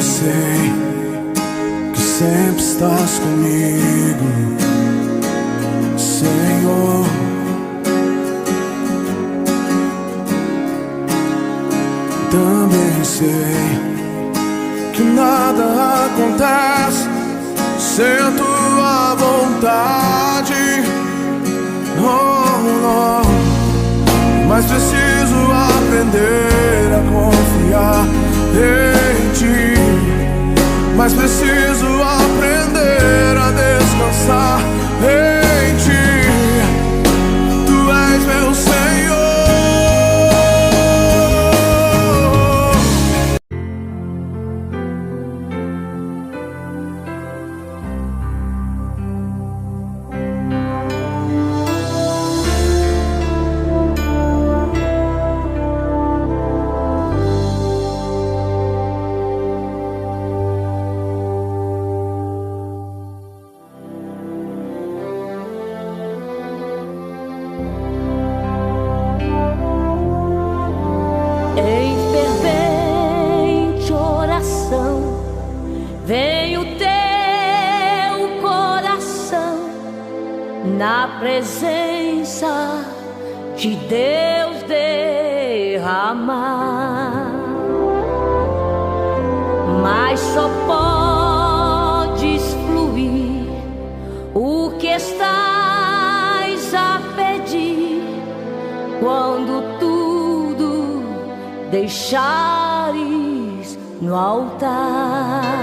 sei que sempre estás comigo, Senhor. Também sei que nada acontece sem a tua vontade, mas preciso aprender a confiar em ti, mas preciso aprender a descansar em ti. Tu és meu Senhor. Na presença de Deus derramar, mas só podes fluir o que estás a pedir quando tudo deixares no altar.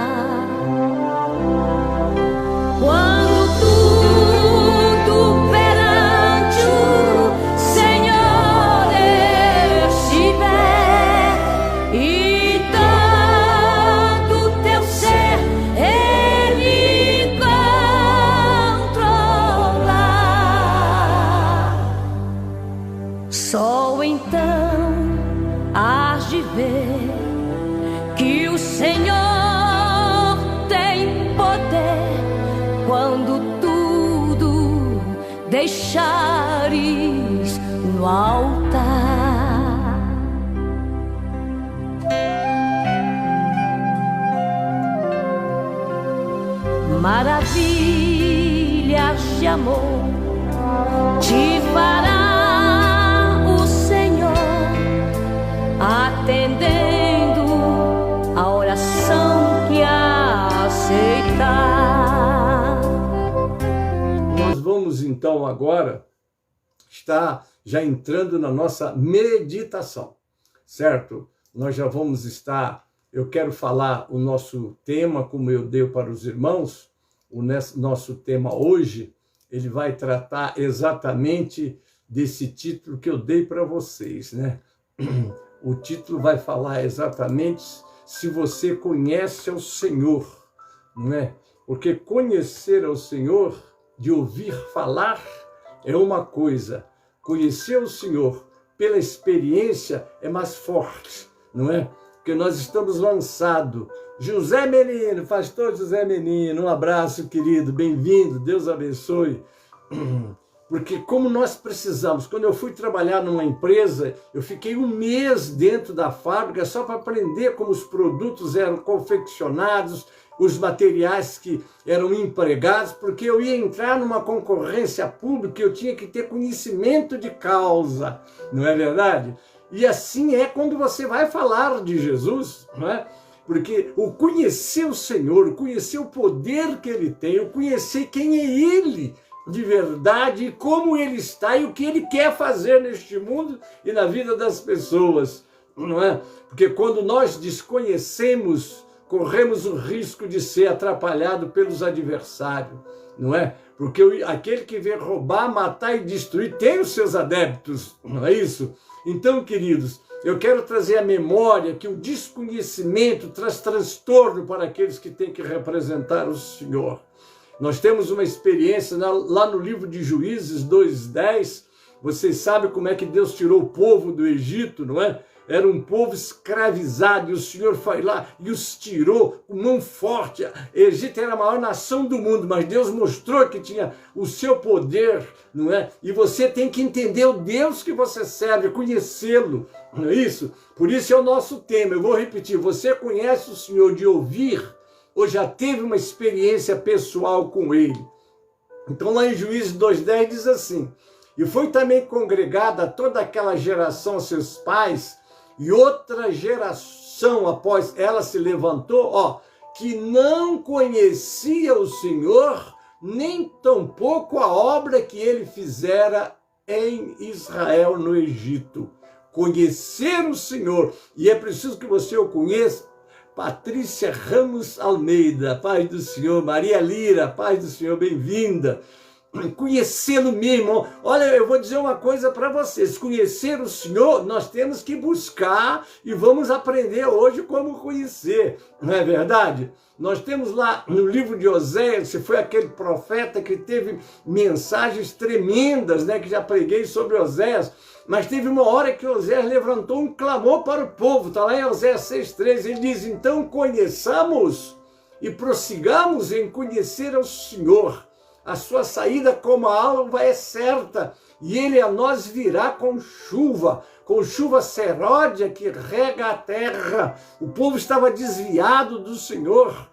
Só então hás de ver que o Senhor tem poder quando tudo deixares no altar. Maravilhas de amor te fará atendendo a oração que aceitar. Nós vamos então agora estar já entrando na nossa meditação, certo? Nós já vamos estar, eu quero falar o nosso tema, como eu dei para os irmãos, o nosso tema hoje, ele vai tratar exatamente desse título que eu dei para vocês, né? O título vai falar exatamente se você conhece ao Senhor, não é? Porque conhecer ao Senhor, de ouvir falar, é uma coisa. Conhecer o Senhor pela experiência é mais forte, não é? Porque nós estamos lançados. José Menino, pastor José Menino, um abraço, querido, bem-vindo, Deus abençoe. Porque como nós precisamos, quando eu fui trabalhar numa empresa, eu fiquei um mês dentro da fábrica só para aprender como os produtos eram confeccionados, os materiais que eram empregados, porque eu ia entrar numa concorrência pública, eu tinha que ter conhecimento de causa, não é verdade? E assim é quando você vai falar de Jesus, não é? Porque o conhecer o Senhor, o conhecer o poder que Ele tem, o conhecer quem é Ele, de verdade, e como Ele está e o que Ele quer fazer neste mundo e na vida das pessoas, não é? Porque quando nós desconhecemos, corremos o risco de ser atrapalhado pelos adversários, não é? Porque aquele que vem roubar, matar e destruir tem os seus adeptos, não é isso? Então, queridos, eu quero trazer à memória que o desconhecimento traz transtorno para aqueles que têm que representar o Senhor. Nós temos uma experiência lá no livro de Juízes 2:10, vocês sabem como é que Deus tirou o povo do Egito, não é? era um povo escravizado, e o Senhor foi lá e os tirou com mão forte. O Egito era a maior nação do mundo, mas Deus mostrou que tinha o seu poder, não é? E você tem que entender o Deus que você serve, conhecê-lo, não é isso? Por isso é o nosso tema. Eu vou repetir: você conhece o Senhor de ouvir ou já teve uma experiência pessoal com Ele? Então lá em Juízes 2:10 diz assim: e foi também congregada toda aquela geração, seus pais, e outra geração após ela se levantou, que não conhecia o Senhor, nem tampouco a obra que ele fizera em Israel, no Egito. Conhecer o Senhor, e é preciso que você o conheça. Patrícia Ramos Almeida, paz do Senhor. Maria Lira, paz do Senhor, bem-vinda. Conhecê-lo mesmo. Olha, eu vou dizer uma coisa para vocês: conhecer o Senhor, nós temos que buscar, e vamos aprender hoje como conhecer, não é verdade? Nós temos lá no livro de Oséias, que foi aquele profeta que teve mensagens tremendas, né, que já preguei sobre Oséias, mas teve uma hora que Oséias levantou um clamor para o povo. Está lá em Oséias 6:3, ele diz: então conheçamos e prossigamos em conhecer ao Senhor. A sua saída como a alva é certa, e ele a nós virá com chuva seródia que rega a terra. O povo estava desviado do Senhor,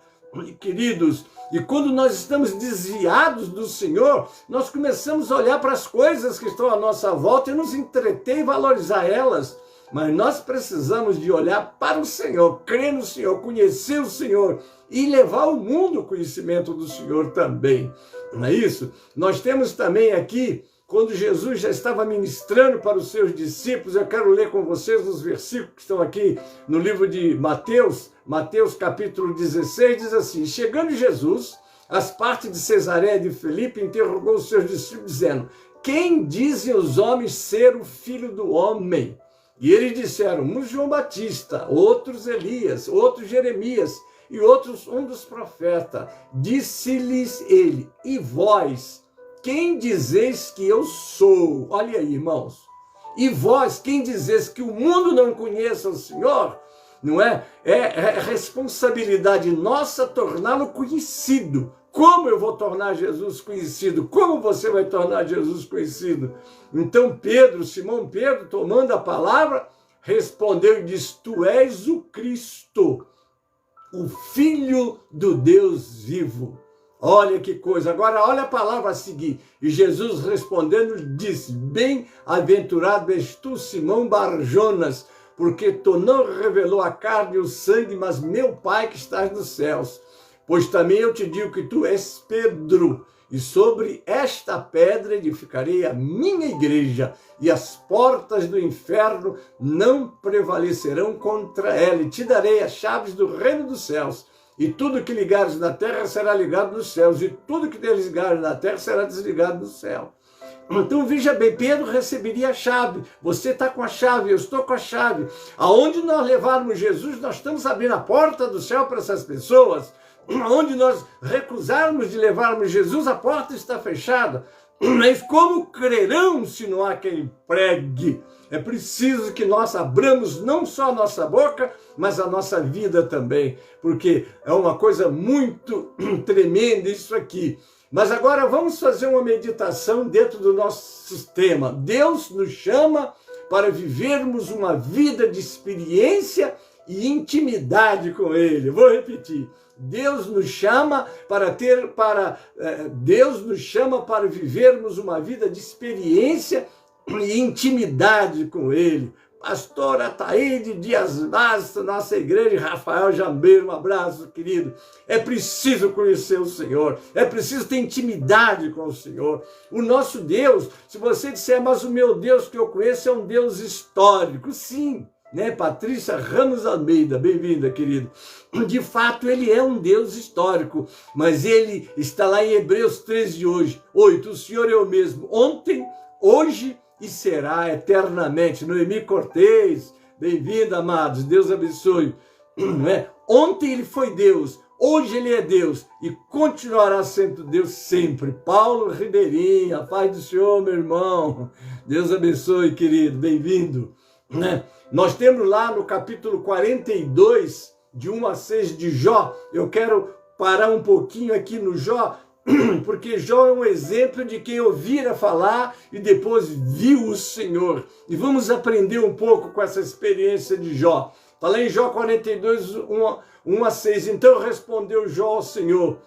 queridos, e quando nós estamos desviados do Senhor, nós começamos a olhar para as coisas que estão à nossa volta e nos entreter e valorizar elas. Mas nós precisamos de olhar para o Senhor, crer no Senhor, conhecer o Senhor e levar o mundo ao conhecimento do Senhor também. Não é isso? Nós temos também aqui, quando Jesus já estava ministrando para os seus discípulos, eu quero ler com vocês os versículos que estão aqui no livro de Mateus, Mateus capítulo 16, diz assim: chegando Jesus às partes de Cesareia de Filipe, interrogou os seus discípulos, dizendo: quem dizem os homens ser o Filho do Homem? E eles disseram: uns João Batista, outros Elias, outros Jeremias e outros um dos profetas. Disse-lhes ele: e vós, quem dizeis que eu sou? Olha aí, irmãos. E vós, quem dizeis que o mundo não conheça o Senhor? Não é? É responsabilidade nossa torná-lo conhecido. Como eu vou tornar Jesus conhecido? Como você vai tornar Jesus conhecido? Então Simão Pedro, tomando a palavra, respondeu e disse: tu és o Cristo, o Filho do Deus vivo. Olha que coisa. Agora olha a palavra a seguir. E Jesus respondendo disse: bem-aventurado és tu, Simão Barjonas, porque tu não revelou a carne e o sangue, mas meu Pai que estás nos céus. Pois também eu te digo que tu és Pedro, e sobre esta pedra edificarei a minha igreja, e as portas do inferno não prevalecerão contra ela, e te darei as chaves do reino dos céus. E tudo que ligares na terra será ligado nos céus, e tudo que desligares na terra será desligado no céu. Então veja bem, Pedro receberia a chave. Você está com a chave, eu estou com a chave. Aonde nós levarmos Jesus, nós estamos abrindo a porta do céu para essas pessoas. Onde nós recusarmos de levarmos Jesus, a porta está fechada. Mas como crerão se não há quem pregue? É preciso que nós abramos não só a nossa boca, mas a nossa vida também, porque é uma coisa muito tremenda isso aqui. Mas agora vamos fazer uma meditação dentro do nosso sistema. Deus nos chama para vivermos uma vida de experiência e intimidade com Ele. Vou repetir. Deus nos chama para vivermos uma vida de experiência e intimidade com Ele. Pastor Ataíde Dias Basta, nossa igreja, Rafael Jambeiro, um abraço, querido. É preciso conhecer o Senhor, é preciso ter intimidade com o Senhor. O nosso Deus, se você disser, mas o meu Deus que eu conheço é um Deus histórico, sim. Né? Patrícia Ramos Almeida, bem-vinda, querido. De fato, ele é um Deus histórico, mas ele está lá em Hebreus 13:8. O Senhor é o mesmo ontem, hoje e será eternamente. Noemi Cortez, bem-vinda, amados, Deus abençoe. Né? Ontem ele foi Deus, hoje ele é Deus e continuará sendo Deus sempre. Paulo Ribeirinho, a paz do Senhor, meu irmão. Deus abençoe, querido, bem-vindo. né? Nós temos lá no capítulo 42, de 1 a 6 de Jó. Eu quero parar um pouquinho aqui no Jó, porque Jó é um exemplo de quem ouvira falar e depois viu o Senhor. E vamos aprender um pouco com essa experiência de Jó. Está lá em Jó 42, 1 a 6. Então respondeu Jó ao Senhor: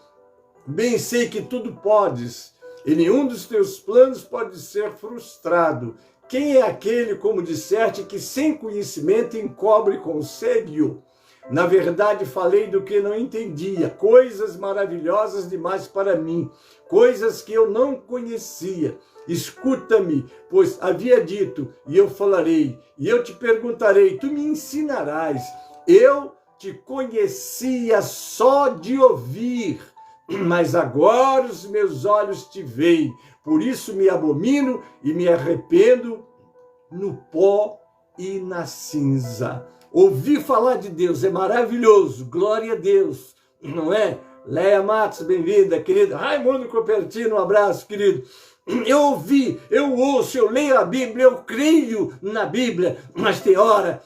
bem sei que tudo podes, e nenhum dos teus planos pode ser frustrado. Quem é aquele, como disseste, que sem conhecimento encobre conselho? Na verdade, falei do que não entendia, coisas maravilhosas demais para mim, coisas que eu não conhecia. Escuta-me, pois havia dito, e eu falarei, e eu te perguntarei, tu me ensinarás. Eu te conhecia só de ouvir, mas agora os meus olhos te veem. Por isso me abomino e me arrependo no pó e na cinza. Ouvir falar de Deus é maravilhoso, glória a Deus, não é? Leia Matos, bem-vinda, querida. Raimundo Copertino, um abraço, querido. Eu ouvi, eu ouço, eu leio a Bíblia, eu creio na Bíblia, mas tem hora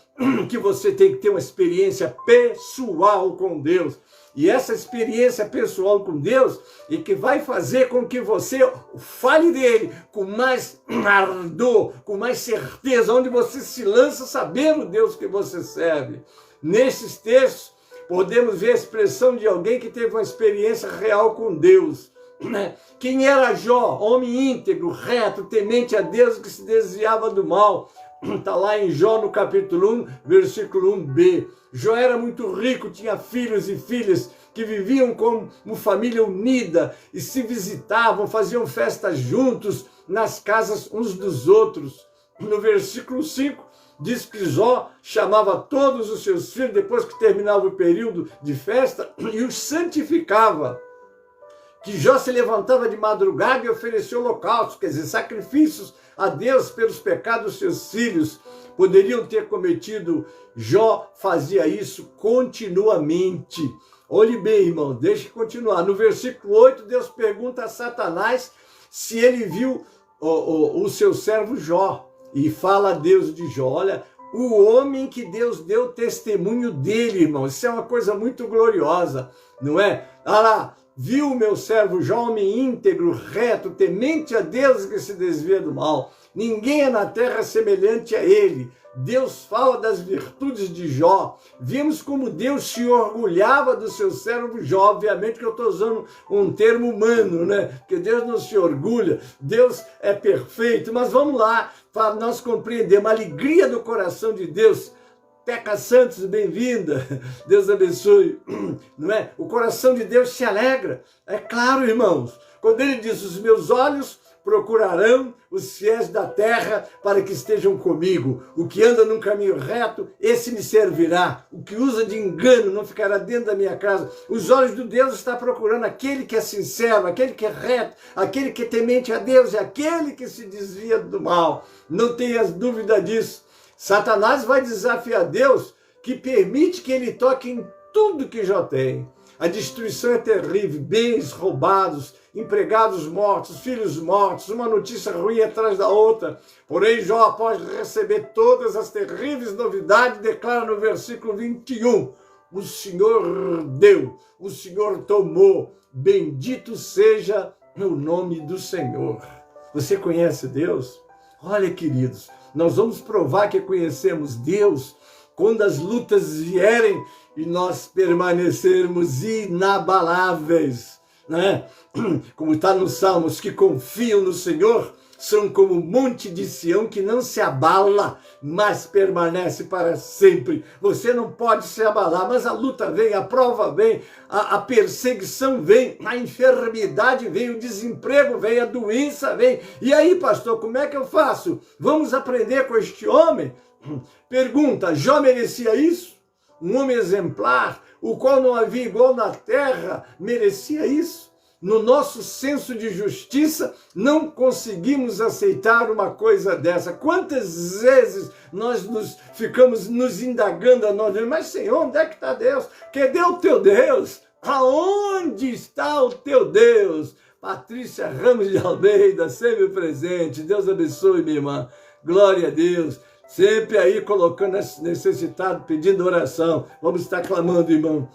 que você tem que ter uma experiência pessoal com Deus. E essa experiência pessoal com Deus é que vai fazer com que você fale dele com mais ardor, com mais certeza, onde você se lança sabendo o Deus que você serve. Nesses textos, podemos ver a expressão de alguém que teve uma experiência real com Deus. Quem era Jó? Homem íntegro, reto, temente a Deus, que se desviava do mal. Está lá em Jó no capítulo 1, versículo 1b. Jó era muito rico, tinha filhos e filhas que viviam como família unida e se visitavam, faziam festas juntos nas casas uns dos outros. No versículo 5, diz que Jó chamava todos os seus filhos, depois que terminava o período de festa, e os santificava. Que Jó se levantava de madrugada e oferecia holocaustos, quer dizer, sacrifícios a Deus pelos pecados dos seus filhos. Poderiam ter cometido. Jó fazia isso continuamente. Olhe bem, irmão, deixa eu continuar. No versículo 8, Deus pergunta a Satanás se ele viu o seu servo Jó. E fala a Deus de Jó: olha, o homem que Deus deu testemunho dele, irmão. Isso é uma coisa muito gloriosa, não é? Olha lá, viu o meu servo Jó, homem íntegro, reto, temente a Deus, que se desvia do mal. Ninguém é na terra semelhante a ele. Deus fala das virtudes de Jó. Vimos como Deus se orgulhava do seu servo Jó. Obviamente que eu estou usando um termo humano, né? Porque Deus não se orgulha, Deus é perfeito. Mas vamos lá, para nós compreendermos a alegria do coração de Deus. Teca Santos, bem-vinda, Deus abençoe, não é? O coração de Deus se alegra, é claro, irmãos, quando ele diz: os meus olhos procurarão os fiéis da terra para que estejam comigo. O que anda num caminho reto, esse me servirá. O que usa de engano não ficará dentro da minha casa. Os olhos de Deus estão procurando aquele que é sincero, aquele que é reto, aquele que é temente a Deus e aquele que se desvia do mal. Não tenhas dúvida disso. Satanás vai desafiar Deus, que permite que ele toque em tudo que Jó tem. A destruição é terrível, bens roubados, empregados mortos, filhos mortos, uma notícia ruim atrás da outra. Porém, Jó, após receber todas as terríveis novidades, declara no versículo 21, o Senhor deu, o Senhor tomou, bendito seja o nome do Senhor. Você conhece Deus? Olha, queridos, nós vamos provar que conhecemos Deus quando as lutas vierem e nós permanecermos inabaláveis, né? Como está nos Salmos, que confiam no Senhor são como o monte de Sião que não se abala, mas permanece para sempre. Você não pode se abalar, mas a luta vem, a prova vem, a perseguição vem, a enfermidade vem, o desemprego vem, a doença vem. E aí, pastor, como é que eu faço? Vamos aprender com este homem? Pergunta: Jó merecia isso? Um homem exemplar, o qual não havia igual na terra, merecia isso? No nosso senso de justiça, não conseguimos aceitar uma coisa dessa. Quantas vezes nós ficamos nos indagando a nós, mas Senhor, onde é que está Deus? Cadê o teu Deus? Aonde está o teu Deus? Patrícia Ramos de Almeida, sempre presente. Deus abençoe, minha irmã. Glória a Deus. Sempre aí colocando esse necessitado, pedindo oração. Vamos estar clamando, irmão.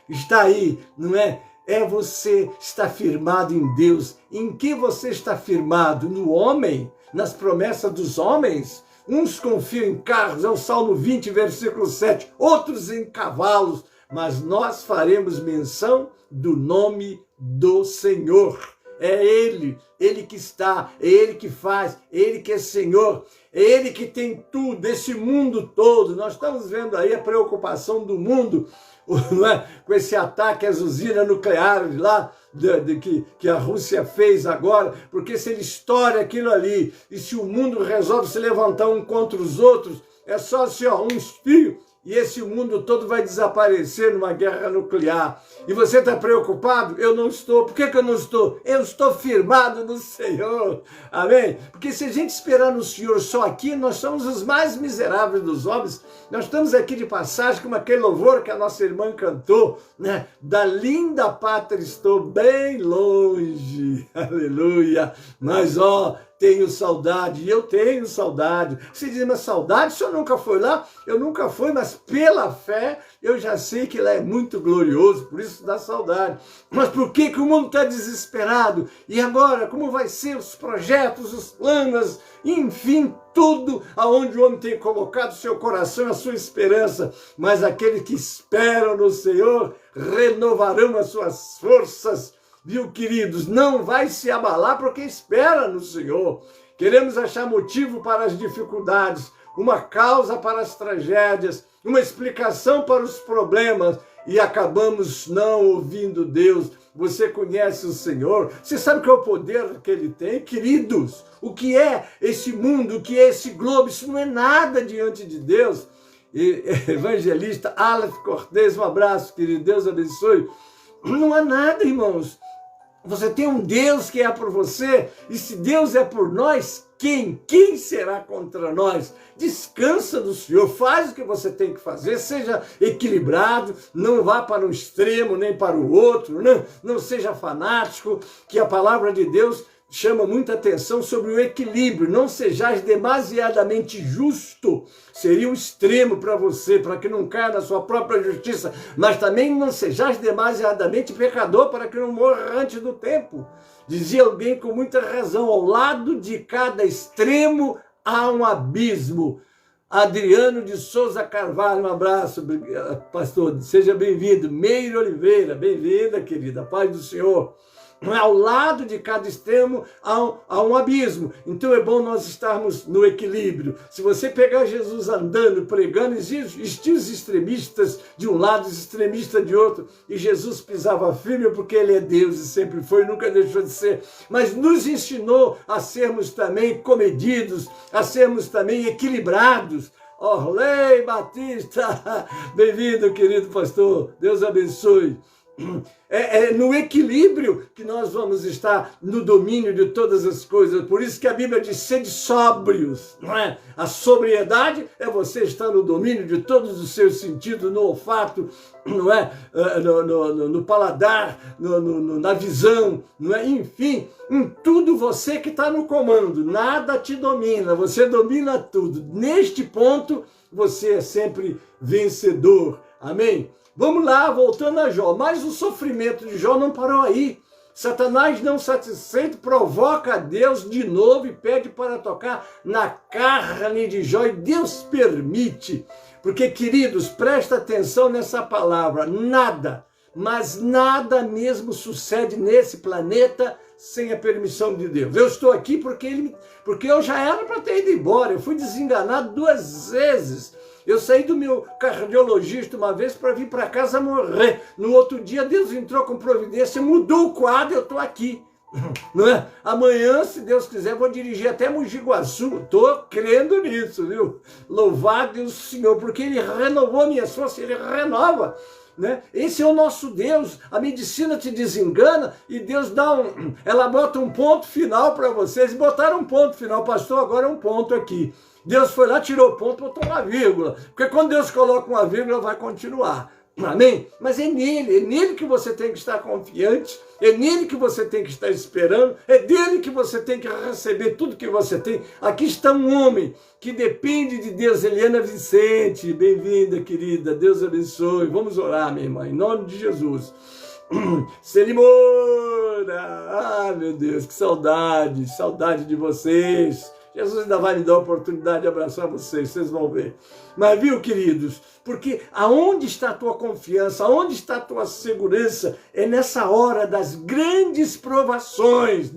Está aí, não é? É você estar firmado em Deus. Em que você está firmado? No homem? Nas promessas dos homens? Uns confiam em carros, é o Salmo 20, versículo 7. Outros em cavalos. Mas nós faremos menção do nome do Senhor. É Ele que está, é Ele que faz, é Ele que é Senhor, é Ele que tem tudo, esse mundo todo. Nós estamos vendo aí a preocupação do mundo, não é? Com esse ataque às usinas nucleares lá, que a Rússia fez agora, porque se ele estoura aquilo ali, e se o mundo resolve se levantar um contra os outros, é só assim, ó, um espinho, e esse mundo todo vai desaparecer numa guerra nuclear. E você está preocupado? Eu não estou. Por que eu não estou? Eu estou firmado no Senhor. Amém? Porque se a gente esperar no Senhor só aqui, nós somos os mais miseráveis dos homens. Nós estamos aqui de passagem, como aquele louvor que a nossa irmã cantou, né? Da linda pátria estou bem longe. Aleluia. Mas, ó, tenho saudade, e eu tenho saudade. Você diz, mas saudade, o senhor nunca foi lá? Eu nunca fui, mas pela fé, eu já sei que lá é muito glorioso, por isso dá saudade. Mas por que o mundo está desesperado? E agora, como vai ser os projetos, os planos, enfim, tudo aonde o homem tem colocado o seu coração, a sua esperança. Mas aqueles que esperam no Senhor renovarão as suas forças. Viu, queridos? Não vai se abalar porque espera no Senhor. Queremos achar motivo para as dificuldades, uma causa para as tragédias, uma explicação para os problemas e acabamos não ouvindo Deus. Você conhece o Senhor? Você sabe qual é o poder que Ele tem? Queridos, o que é esse mundo, o que é esse globo? Isso não é nada diante de Deus. E, evangelista Aleph Cortez, um abraço, querido, Deus abençoe. Não há nada, irmãos. Você tem um Deus que é por você, e se Deus é por nós, quem será contra nós? Descansa do Senhor, faz o que você tem que fazer, seja equilibrado, não vá para um extremo nem para o outro, não seja fanático, que a palavra de Deus chama muita atenção sobre o equilíbrio. Não sejais demasiadamente justo, seria um extremo para você, para que não caia na sua própria justiça, mas também não sejais demasiadamente pecador, para que não morra antes do tempo. Dizia alguém com muita razão, ao lado de cada extremo há um abismo. Adriano de Souza Carvalho, um abraço, pastor, seja bem-vindo. Meire Oliveira, bem-vinda, querida, paz do Senhor. Ao lado de cada extremo há um abismo. Então é bom nós estarmos no equilíbrio. Se você pegar Jesus andando, pregando, existem os extremistas de um lado, os extremistas de outro, e Jesus pisava firme porque Ele é Deus e sempre foi, nunca deixou de ser. Mas nos ensinou a sermos também comedidos, a sermos também equilibrados. Orley Batista, bem-vindo, querido pastor, Deus abençoe. É no equilíbrio que nós vamos estar no domínio de todas as coisas. Por isso que a Bíblia diz, sede sóbrios, não é? A sobriedade é você estar no domínio de todos os seus sentidos, no olfato, não é? No paladar, na visão, não é? Enfim, em tudo você que está no comando, nada te domina, você domina tudo. Neste ponto, você é sempre vencedor. Amém? Vamos lá, voltando a Jó. Mas o sofrimento de Jó não parou aí. Satanás, não satisfeito, provoca a Deus de novo e pede para tocar na carne de Jó. E Deus permite. Porque, queridos, presta atenção nessa palavra. Nada, mas nada mesmo sucede nesse planeta sem a permissão de Deus. Eu estou aqui porque eu já era para ter ido embora. Eu fui desenganado 2 vezes. Eu saí do meu cardiologista uma vez para vir para casa morrer. No outro dia, Deus entrou com providência, mudou o quadro, eu estou aqui. Não é? Amanhã, se Deus quiser, vou dirigir até Mogi Guaçu. Estou crendo nisso, viu? Louvado o Senhor, porque Ele renovou minhas forças, Ele renova. Né? Esse é o nosso Deus. A medicina te desengana e Deus ela bota um ponto final para vocês. Botaram um ponto final, pastor, agora é um ponto aqui. Deus foi lá, tirou o ponto, botou uma vírgula. Porque quando Deus coloca uma vírgula, vai continuar. Amém? Mas é nele que você tem que estar confiante, é nele que você tem que estar esperando, é dele que você tem que receber tudo que você tem. Aqui está um homem que depende de Deus. Eliana Vicente, bem-vinda, querida, Deus abençoe. Vamos orar, minha irmã, em nome de Jesus. Selimora, meu Deus, que saudade de vocês. Jesus ainda vai me dar a oportunidade de abraçar vocês, vocês vão ver. Mas viu, queridos, porque aonde está a tua confiança, aonde está a tua segurança, é nessa hora das grandes provações,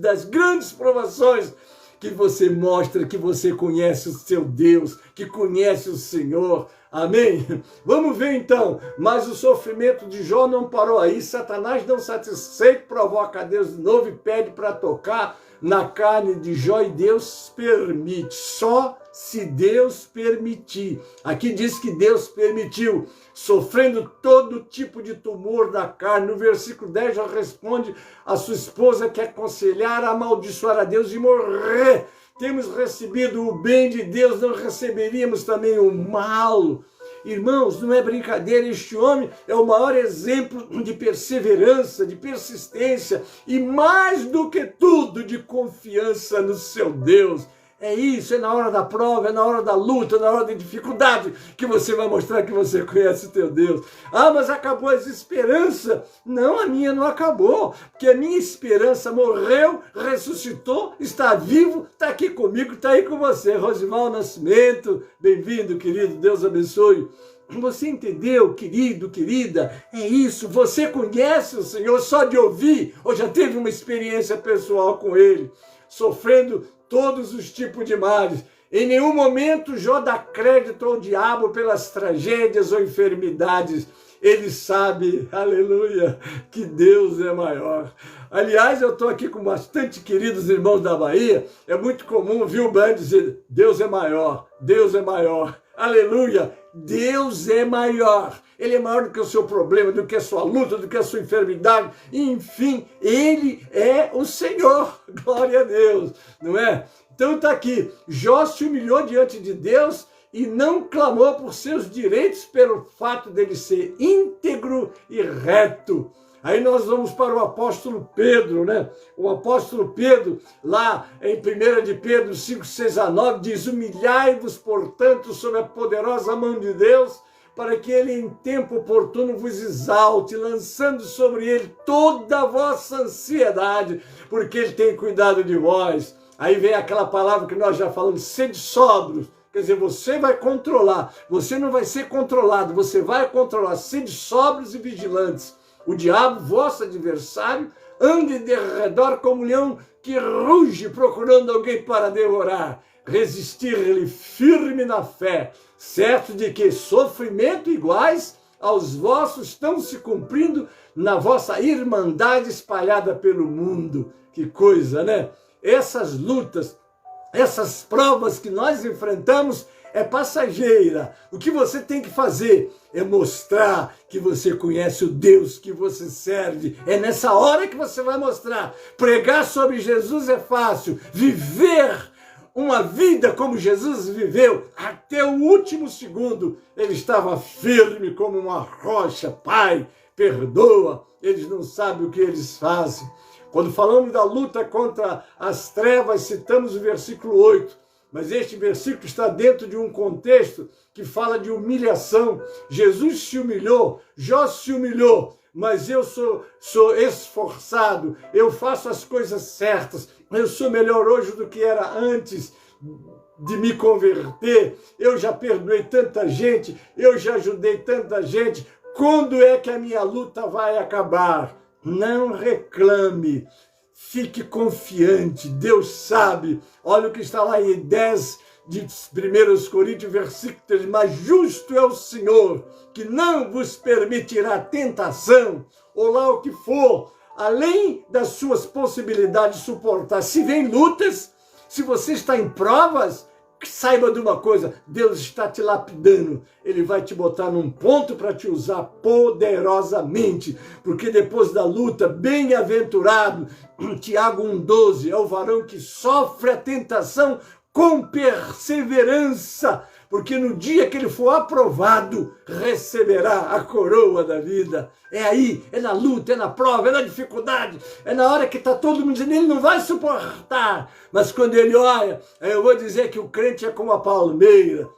que você mostra que você conhece o seu Deus, que conhece o Senhor. Amém? Vamos ver então, mas o sofrimento de Jó não parou aí. Satanás, não satisfeito, provoca a Deus de novo e pede para tocar na carne de Jó, e Deus permite, só se Deus permitir. Aqui diz que Deus permitiu, sofrendo todo tipo de tumor da carne. No versículo 10 já responde a sua esposa que aconselhar a amaldiçoar a Deus e morrer. Temos recebido o bem de Deus, não receberíamos também o mal? Irmãos, não é brincadeira, este homem é o maior exemplo de perseverança, de persistência e, mais do que tudo, de confiança no seu Deus. É isso, é na hora da prova, é na hora da luta, na hora da dificuldade que você vai mostrar que você conhece o teu Deus. Ah, mas acabou a esperança. Não, a minha não acabou, porque a minha esperança morreu, ressuscitou, está vivo, está aqui comigo, está aí com você. Rosival Nascimento, bem-vindo, querido, Deus abençoe. Você entendeu, querido, querida? É isso, você conhece o Senhor só de ouvir, ou já teve uma experiência pessoal com Ele, sofrendo todos os tipos de males. Em nenhum momento Jó dá crédito ao diabo pelas tragédias ou enfermidades. Ele sabe, aleluia, que Deus é maior. Aliás, eu estou aqui com bastante queridos irmãos da Bahia. É muito comum ouvir o bando dizer: Deus é maior, Deus é maior. Aleluia, Deus é maior. Ele é maior do que o seu problema, do que a sua luta, do que a sua enfermidade. Enfim, Ele é o Senhor. Glória a Deus, não é? Então está aqui, Jó se humilhou diante de Deus e não clamou por seus direitos pelo fato dele ser íntegro e reto. Aí nós vamos para o apóstolo Pedro, né? O apóstolo Pedro, lá em 1 de Pedro 5, 6 a 9, diz: humilhai-vos, portanto, sob a poderosa mão de Deus, para que ele em tempo oportuno vos exalte, lançando sobre ele toda a vossa ansiedade, porque ele tem cuidado de vós. Aí vem aquela palavra que nós já falamos: sede sóbrios. Quer dizer, você vai controlar, você não vai ser controlado, você vai controlar. Sede sóbrios e vigilantes. O diabo, vosso adversário, ande de redor como um leão que ruge procurando alguém para devorar. Resistir-lhe firme na fé, certo de que sofrimento iguais aos vossos estão se cumprindo na vossa irmandade espalhada pelo mundo. Que coisa, né? Essas lutas, essas provas que nós enfrentamos é passageira. O que você tem que fazer é mostrar que você conhece o Deus que você serve. É nessa hora que você vai mostrar. Pregar sobre Jesus é fácil. Viver uma vida como Jesus viveu, até o último segundo, ele estava firme como uma rocha. Pai, perdoa, eles não sabem o que eles fazem. Quando falamos da luta contra as trevas, citamos o versículo 8. Mas este versículo está dentro de um contexto que fala de humilhação. Jesus se humilhou, Jó se humilhou, mas eu sou esforçado, eu faço as coisas certas, eu sou melhor hoje do que era antes de me converter, eu já perdoei tanta gente, eu já ajudei tanta gente. Quando é que a minha luta vai acabar? Não reclame. Fique confiante, Deus sabe. Olha o que está lá em 10 de 1 Coríntios, versículo 3. Mas justo é o Senhor, que não vos permitirá tentação, ou lá o que for, além das suas possibilidades de suportar. Se vem lutas, se você está em provas, saiba de uma coisa: Deus está te lapidando. Ele vai te botar num ponto para te usar poderosamente, porque depois da luta, bem-aventurado, Tiago 1,12, é o varão que sofre a tentação com perseverança, porque no dia que ele for aprovado, receberá a coroa da vida. É aí, é na luta, é na prova, é na dificuldade, é na hora que está todo mundo dizendo, ele não vai suportar. Mas quando ele olha, eu vou dizer que o crente é como a palmeira.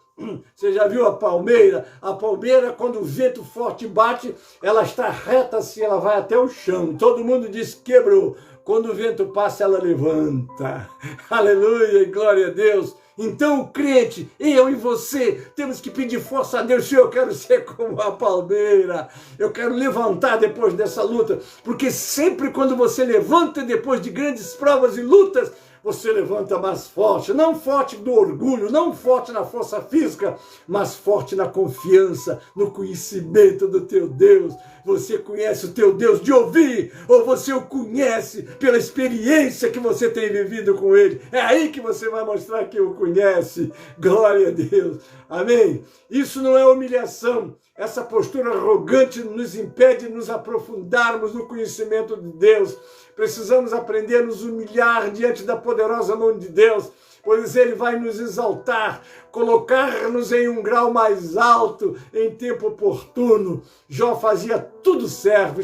Você já viu a palmeira? A palmeira, quando o vento forte bate, ela está reta assim, ela vai até o chão. Todo mundo diz que quebrou. Quando o vento passa, ela levanta. Aleluia, glória a Deus. Então o crente, eu e você, temos que pedir força a Deus. Senhor, eu quero ser como a palmeira. Eu quero levantar depois dessa luta. Porque sempre quando você levanta depois de grandes provas e lutas, você levanta mais forte, não forte do orgulho, não forte na força física, mas forte na confiança, no conhecimento do teu Deus. Você conhece o teu Deus de ouvir, ou você o conhece pela experiência que você tem vivido com ele. É aí que você vai mostrar que o conhece. Glória a Deus. Amém? Isso não é humilhação. Essa postura arrogante nos impede de nos aprofundarmos no conhecimento de Deus. Precisamos aprender a nos humilhar diante da poderosa mão de Deus, pois ele vai nos exaltar, colocar-nos em um grau mais alto em tempo oportuno. Jó fazia tudo certo,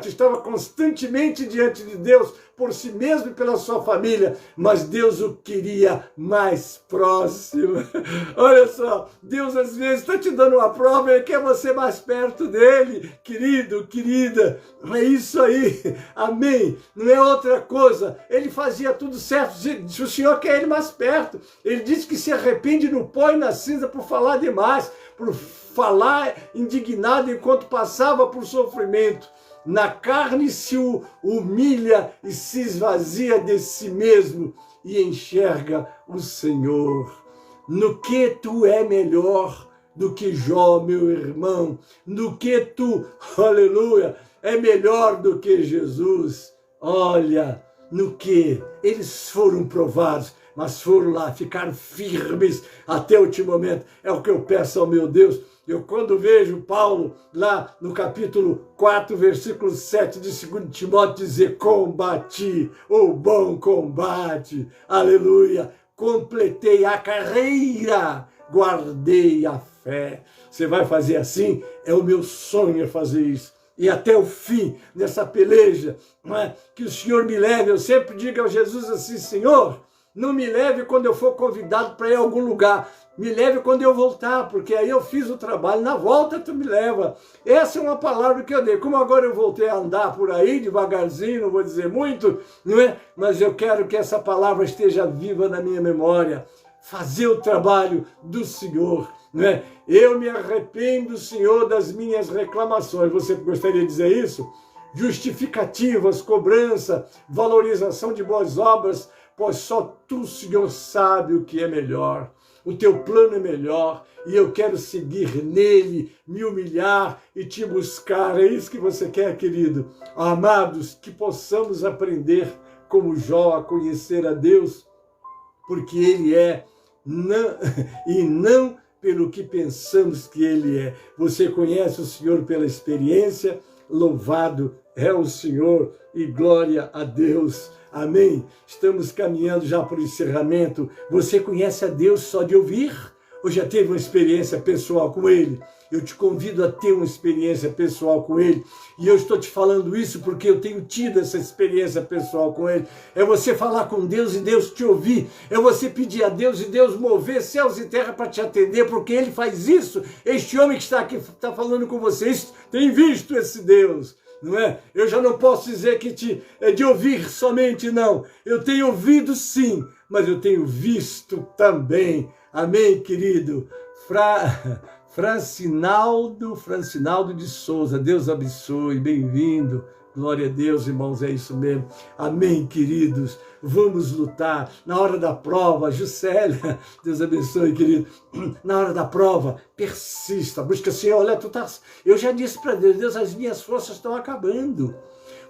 estava constantemente diante de Deus, por si mesmo e pela sua família, mas Deus o queria mais próximo. Olha só, Deus às vezes está te dando uma prova e quer você mais perto dele, querido, querida. É isso aí, amém? Não é outra coisa. Ele fazia tudo certo, o Senhor quer ele mais perto. Ele disse que se arrepende no pó e na cinza por falar demais, por falar indignado enquanto passava por sofrimento. Na carne se humilha e se esvazia de si mesmo e enxerga o Senhor. No que tu é melhor do que Jó, meu irmão? No que tu, aleluia, é melhor do que Jesus? Olha, no que eles foram provados, mas foram lá, ficaram firmes até o último momento. É o que eu peço ao meu Deus. Eu quando vejo Paulo lá no capítulo 4, versículo 7 de 2 Timóteo dizer, combati o bom combate, aleluia, completei a carreira, guardei a fé. Você vai fazer assim? É o meu sonho fazer isso. E até o fim dessa peleja, não é? Que o Senhor me leve. Eu sempre digo ao Jesus assim, Senhor, não me leve quando eu for convidado para ir a algum lugar. Me leve quando eu voltar, porque aí eu fiz o trabalho. Na volta tu me leva. Essa é uma palavra que eu dei. Como agora eu voltei a andar por aí devagarzinho, não vou dizer muito, não é? Mas eu quero que essa palavra esteja viva na minha memória. Fazer o trabalho do Senhor, não é? Eu me arrependo, Senhor, das minhas reclamações. Você gostaria de dizer isso? Justificativas, cobrança, valorização de boas obras, pois só tu, Senhor, sabe o que é melhor. O teu plano é melhor e eu quero seguir nele, me humilhar e te buscar. É isso que você quer, querido? Amados, que possamos aprender como Jó a conhecer a Deus, porque ele é, e não pelo que pensamos que ele é. Você conhece o Senhor pela experiência? Louvado é o Senhor e glória a Deus. Amém? Estamos caminhando já para o encerramento. Você conhece a Deus só de ouvir? Ou já teve uma experiência pessoal com Ele? Eu te convido a ter uma experiência pessoal com Ele. E eu estou te falando isso porque eu tenho tido essa experiência pessoal com Ele. É você falar com Deus e Deus te ouvir. É você pedir a Deus e Deus mover céus e terra para te atender, porque Ele faz isso. Este homem que está aqui, está falando com vocês, tem visto esse Deus. Não é? Eu já não posso dizer que é de ouvir somente, não. Eu tenho ouvido sim, mas eu tenho visto também. Amém, querido? Francinaldo de Souza, Deus abençoe, bem-vindo. Glória a Deus, irmãos, é isso mesmo. Amém, queridos. Vamos lutar. Na hora da prova, Juscelia, Deus abençoe, querido. Na hora da prova, persista. Busca, Senhor, olha, eu já disse para Deus, Deus, as minhas forças estão acabando.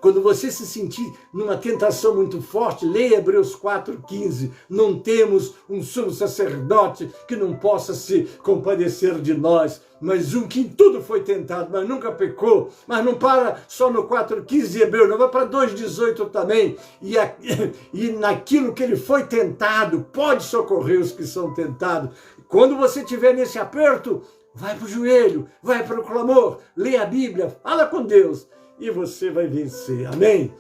Quando você se sentir numa tentação muito forte, leia Hebreus 4,15. Não temos um sumo sacerdote que não possa se compadecer de nós, mas um que em tudo foi tentado, mas nunca pecou. Mas não para só no 4,15 de Hebreus, não vai para 2,18 também. E naquilo que ele foi tentado, pode socorrer os que são tentados. Quando você estiver nesse aperto, vai para o joelho, vai para o clamor, lê a Bíblia, fala com Deus e você vai vencer. Amém?